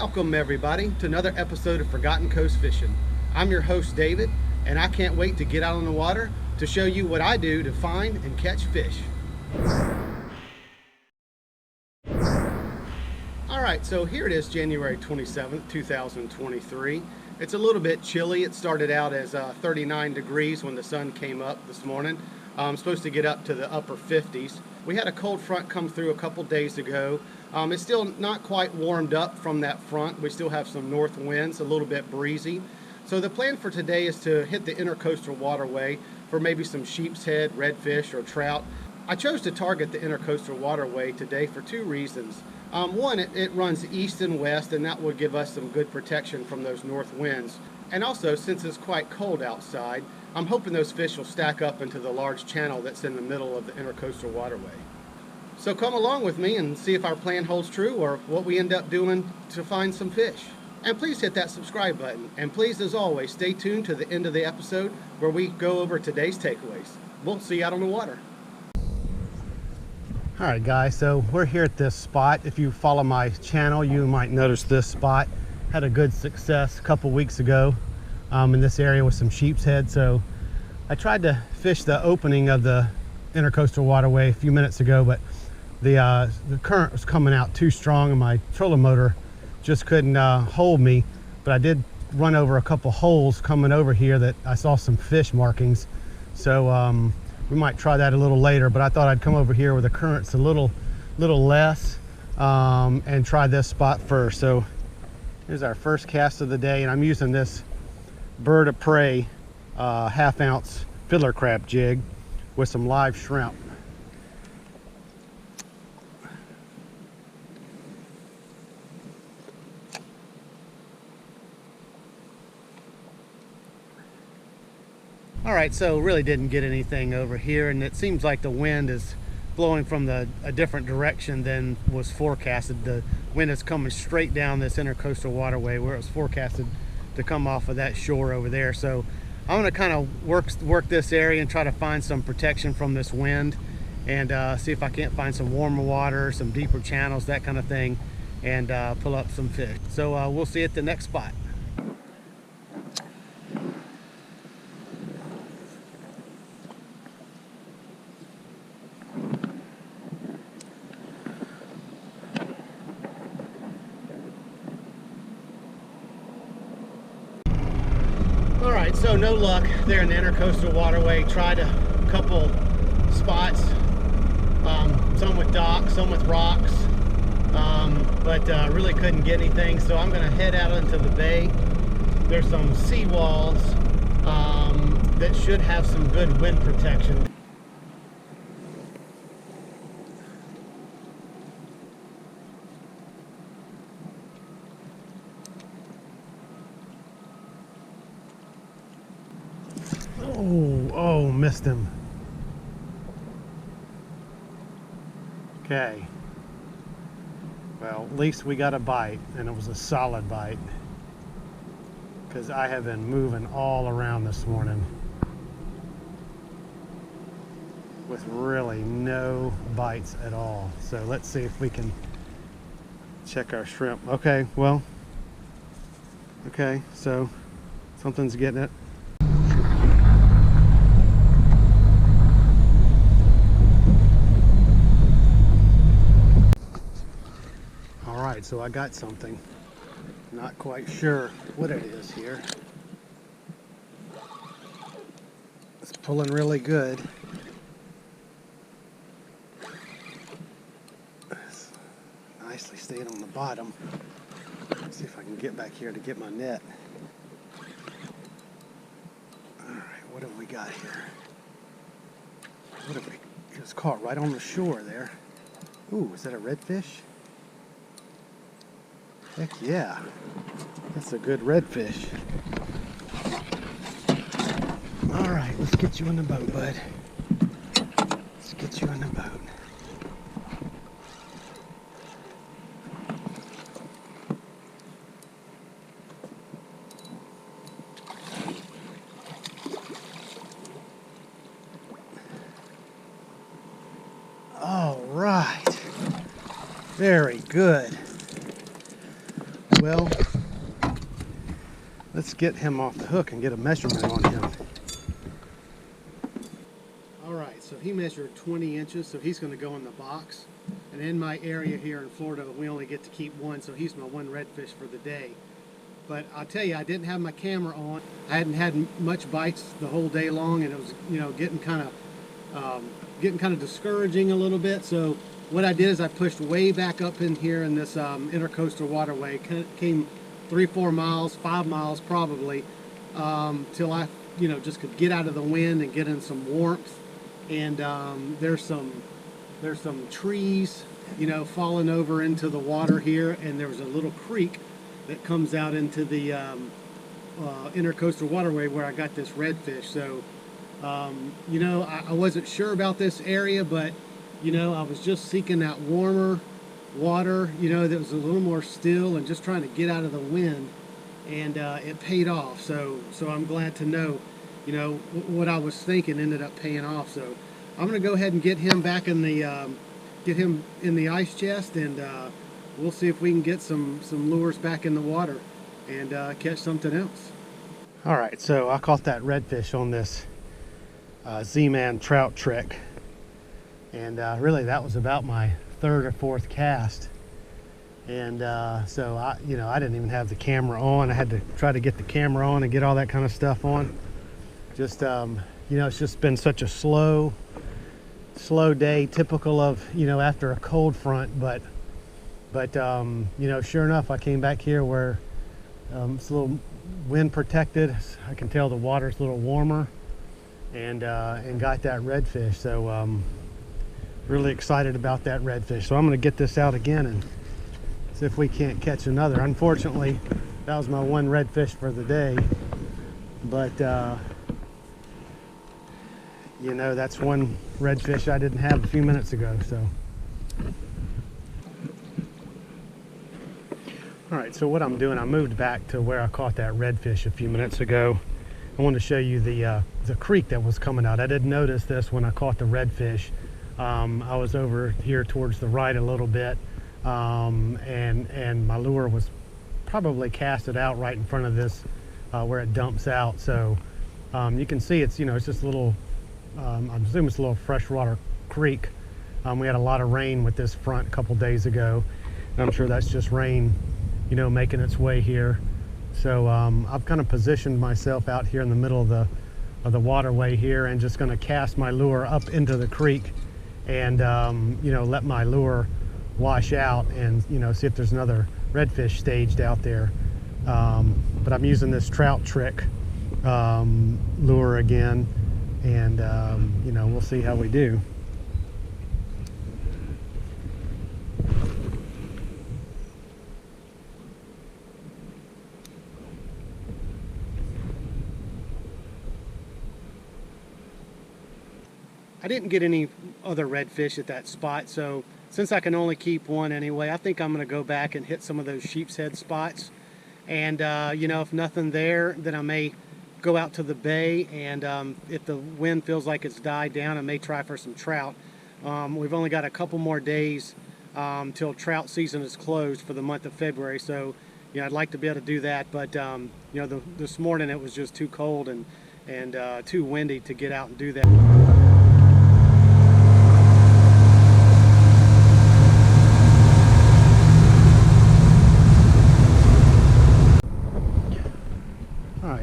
Welcome everybody to another episode of Forgotten Coast Fishing. I'm your host David, and I can't wait to get out on the water to show you what I do to find and catch fish. Alright, so here it is, January 27th, 2023. It's a little bit chilly. It started out as 39 degrees when the sun came up this morning. Supposed to get up to the upper 50s. We had a cold front come through a couple days ago. It's still not quite warmed up from that front. We still have some north winds, a little bit breezy. So the plan for today is to hit the intercoastal waterway for maybe some sheep's head, redfish, or trout. I chose to target the intercoastal waterway today for two reasons. One, it runs east and west, and that will give us some good protection from those north winds. And also, since it's quite cold outside, I'm hoping those fish will stack up into the large channel that's in the middle of the intercoastal waterway. So come along with me and see if our plan holds true or what we end up doing to find some fish. And please hit that subscribe button. And please, as always, stay tuned to the end of the episode where we go over today's takeaways. We'll see you out on the water. Alright guys, so we're here at this spot. If you follow my channel, you might notice this spot had a good success a couple weeks ago in this area with some sheep's head. So I tried to fish the opening of the intercoastal waterway a few minutes ago, but the current was coming out too strong and my trolling motor just couldn't hold me. But I did run over a couple holes coming over here that I saw some fish markings. So we might try that a little later, but I thought I'd come over here where the current's a little less and try this spot first. So here's our first cast of the day, and I'm using this bird of prey half-ounce fiddler crab jig with some live shrimp. All right, so really didn't get anything over here, and it seems like the wind is blowing from a different direction than was forecasted. The wind is coming straight down this intercoastal waterway where it was forecasted to come off of that shore over there. So I'm going to kind of work this area and try to find some protection from this wind and see if I can't find some warmer water, some deeper channels, that kind of thing, and pull up some fish. So we'll see you at the next spot. Alright, so no luck there in the intercoastal waterway. Tried a couple spots, some with docks, some with rocks, but really couldn't get anything. So I'm going to head out into the bay. There's some seawalls that should have some good wind protection. Oh, missed him. Okay. Well, at least we got a bite, and it was a solid bite, because I have been moving all around this morning with really no bites at all. So let's see if we can check our shrimp. Okay, well, okay, so something's getting it. Alright, so I got something. Not quite sure what it is here. It's pulling really good. It's nicely staying on the bottom. Let's see if I can get back here to get my net. Alright, what have we got here? What have we? It was caught right on the shore there. Ooh, is that a redfish? Heck yeah, that's a good redfish. All right, let's get you in the boat, bud. Let's get you in the boat. All right, very good. well, let's get him off the hook and get a measurement on him. All right, so he measured 20 inches, so he's going to go in the box. And in my area here in Florida, we only get to keep one, so he's my one redfish for the day. But I'll tell you, I didn't have my camera on. I hadn't had much bites the whole day long, and it was, you know, getting kind of discouraging a little bit. So what I did is I pushed way back up in here in this intercoastal waterway. Came 3-4 miles, 5 miles probably, till I, you know, just could get out of the wind and get in some warmth. And there's some trees, you know, falling over into the water here, and there was a little creek that comes out into the intercoastal waterway where I got this redfish. So, you know, I wasn't sure about this area, but, you know, I was just seeking that warmer water, you know, that was a little more still and just trying to get out of the wind, and it paid off. So I'm glad to know, you know, what I was thinking ended up paying off. So I'm going to go ahead and get him back in the ice chest, and we'll see if we can get some lures back in the water and catch something else. All right, so I caught that redfish on this Z-Man trout trick, and really that was about my 3rd or 4th cast. And so I didn't even have the camera on. I had to try to get the camera on and get all that kind of stuff on. Just you know, it's just been such a slow day, typical of, you know, after a cold front. But you know, sure enough, I came back here where it's a little wind protected. I can tell the water's a little warmer, and got that redfish. So really excited about that redfish. So I'm going to get this out again and see if we can't catch another. Unfortunately, that was my one redfish for the day, but you know, that's one redfish I didn't have a few minutes ago. So all right, so what I'm doing, I moved back to where I caught that redfish a few minutes ago. I wanted to show you the creek that was coming out. I didn't notice this when I caught the redfish. I was over here towards the right a little bit, and my lure was probably casted out right in front of this where it dumps out. So you can see it's, you know, it's just a little, I'm assuming it's a little freshwater creek. We had a lot of rain with this front a couple days ago, and I'm sure that's just rain, you know, making its way here. So I've kind of positioned myself out here in the middle of the waterway here, and just going to cast my lure up into the creek, and you know, let my lure wash out, and, you know, see if there's another redfish staged out there. But I'm using this trout trick lure again, and you know, we'll see how we do. I didn't get any other redfish at that spot, so since I can only keep one anyway, I think I'm going to go back and hit some of those sheep's head spots. And you know, if nothing there, then I may go out to the bay, and if the wind feels like it's died down, I may try for some trout. We've only got a couple more days till trout season is closed for the month of February, so you know, I'd like to be able to do that, but you know, this morning it was just too cold and too windy to get out and do that.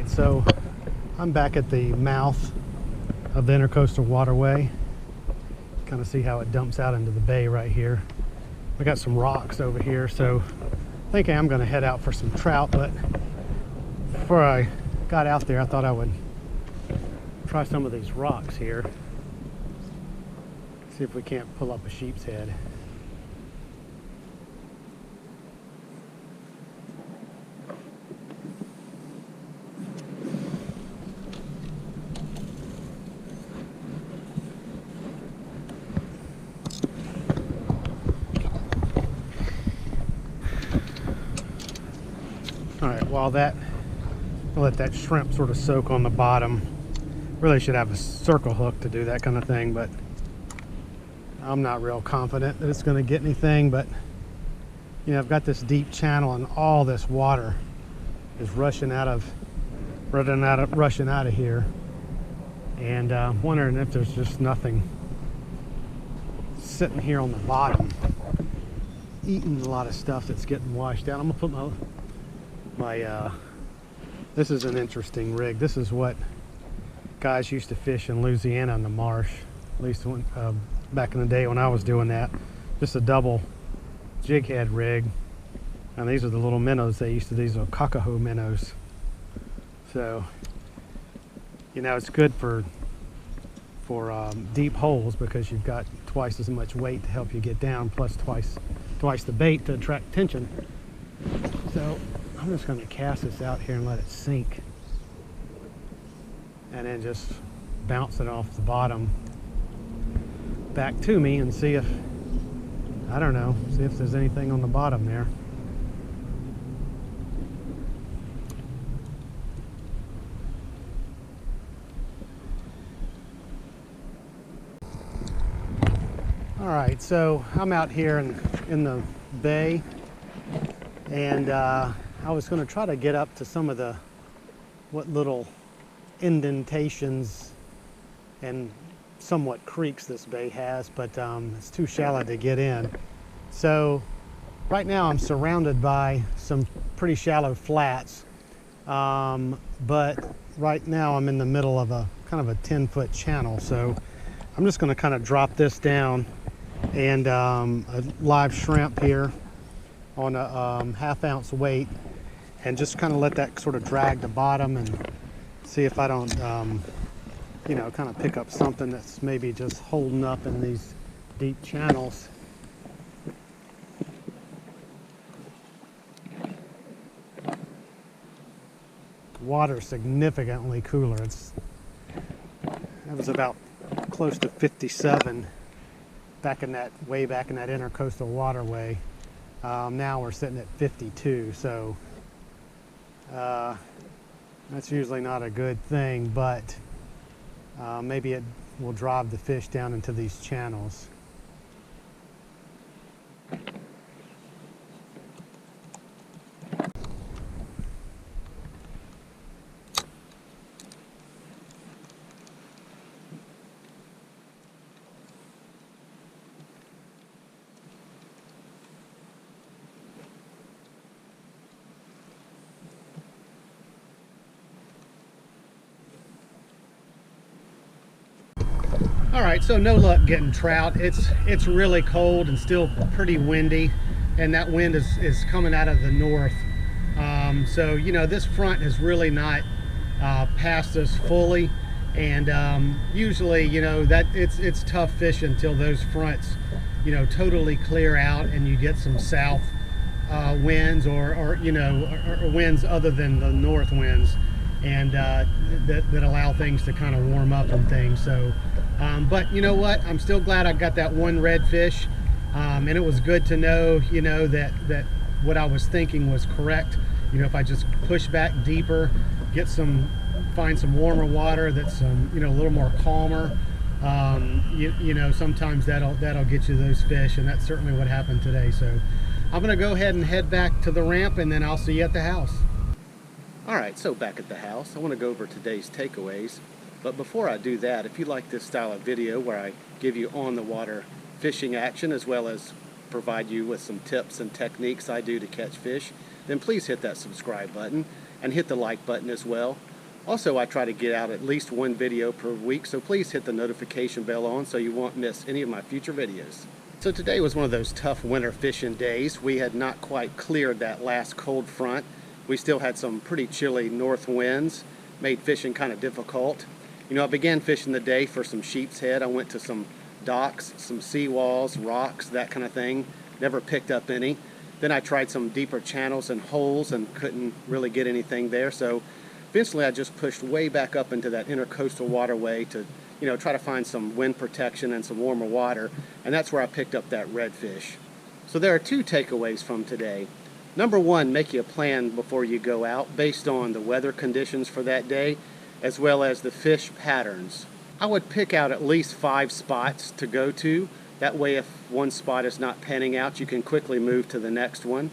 So I'm back at the mouth of the intercoastal waterway. Kind of see how it dumps out into the bay right here. We got some rocks over here, so I think I am going to head out for some trout. But before I got out there, I thought I would try some of these rocks here. See if we can't pull up a sheep's head. While I'll let that shrimp sort of soak on the bottom. Really should have a circle hook to do that kind of thing, but I'm not real confident that it's going to get anything. But You know, I've got this deep channel and all this water is rushing out of here, and I'm wondering if there's just nothing sitting here on the bottom eating a lot of stuff that's getting washed out. I'm gonna put my this is an interesting rig. This is what guys used to fish in Louisiana in the marsh, at least when, back in the day when I was doing that. Just a double jig head rig, and these are the little minnows they used to. These are cockahoo minnows. So, you know, it's good for deep holes because you've got twice as much weight to help you get down, plus twice the bait to attract tension. So I'm just going to cast this out here and let it sink, and then just bounce it off the bottom back to me and see if, I don't know, see if there's anything on the bottom there. All right, so I'm out here in the bay, and I was going to try to get up to some of what little indentations and somewhat creeks this bay has, but it's too shallow to get in. So right now I'm surrounded by some pretty shallow flats, but right now I'm in the middle of a kind of a 10-foot channel. So I'm just going to kind of drop this down, and a live shrimp here on a 1/2 ounce weight, and just kind of let that sort of drag the bottom and see if I don't you know, kind of pick up something that's maybe just holding up in these deep channels. Water significantly cooler. It was about close to 57 way back in that intercoastal waterway. Now we're sitting at 52, so that's usually not a good thing, but maybe it will drive the fish down into these channels. All right, so no luck getting trout. It's really cold and still pretty windy, and that wind is coming out of the north. So, you know, this front has really not passed us fully, and usually, you know, that it's tough fishing until those fronts, you know, totally clear out and you get some south winds or you know, or winds other than the north winds, and that allow things to kind of warm up and things. So but you know what, I'm still glad I got that one redfish, and it was good to know, you know, that what I was thinking was correct. You know, if I just push back deeper, find some warmer water that's you know, a little more calmer, you know, sometimes that'll get you those fish, and that's certainly what happened today. So I'm gonna go ahead and head back to the ramp, and then I'll see you at the house. All right, so back at the house, I want to go over today's takeaways. But before I do that, if you like this style of video where I give you on-the-water fishing action as well as provide you with some tips and techniques I do to catch fish, then please hit that subscribe button and hit the like button as well. Also, I try to get out at least one video per week, so please hit the notification bell on so you won't miss any of my future videos. So today was one of those tough winter fishing days. We had not quite cleared that last cold front. We still had some pretty chilly north winds, made fishing kind of difficult. You know, I began fishing the day for some sheep's head. I went to some docks, some seawalls, rocks, that kind of thing. Never picked up any. Then I tried some deeper channels and holes and couldn't really get anything there. So eventually I just pushed way back up into that intercoastal waterway to, you know, try to find some wind protection and some warmer water. And that's where I picked up that redfish. So there are two takeaways from today. Number one, make you a plan before you go out based on the weather conditions for that day, as well as the fish patterns. I would pick out at least 5 spots to go to That way, if one spot is not panning out, you can quickly move to the next one.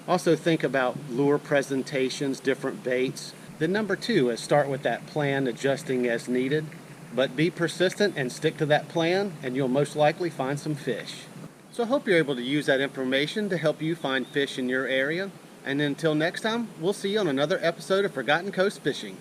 Also think about lure presentations, different baits. Then number 2 is start with that plan, adjusting as needed. But be persistent and stick to that plan, and you'll most likely find some fish. So I hope you're able to use that information to help you find fish in your area. And until next time, we'll see you on another episode of Forgotten Coast Fishing.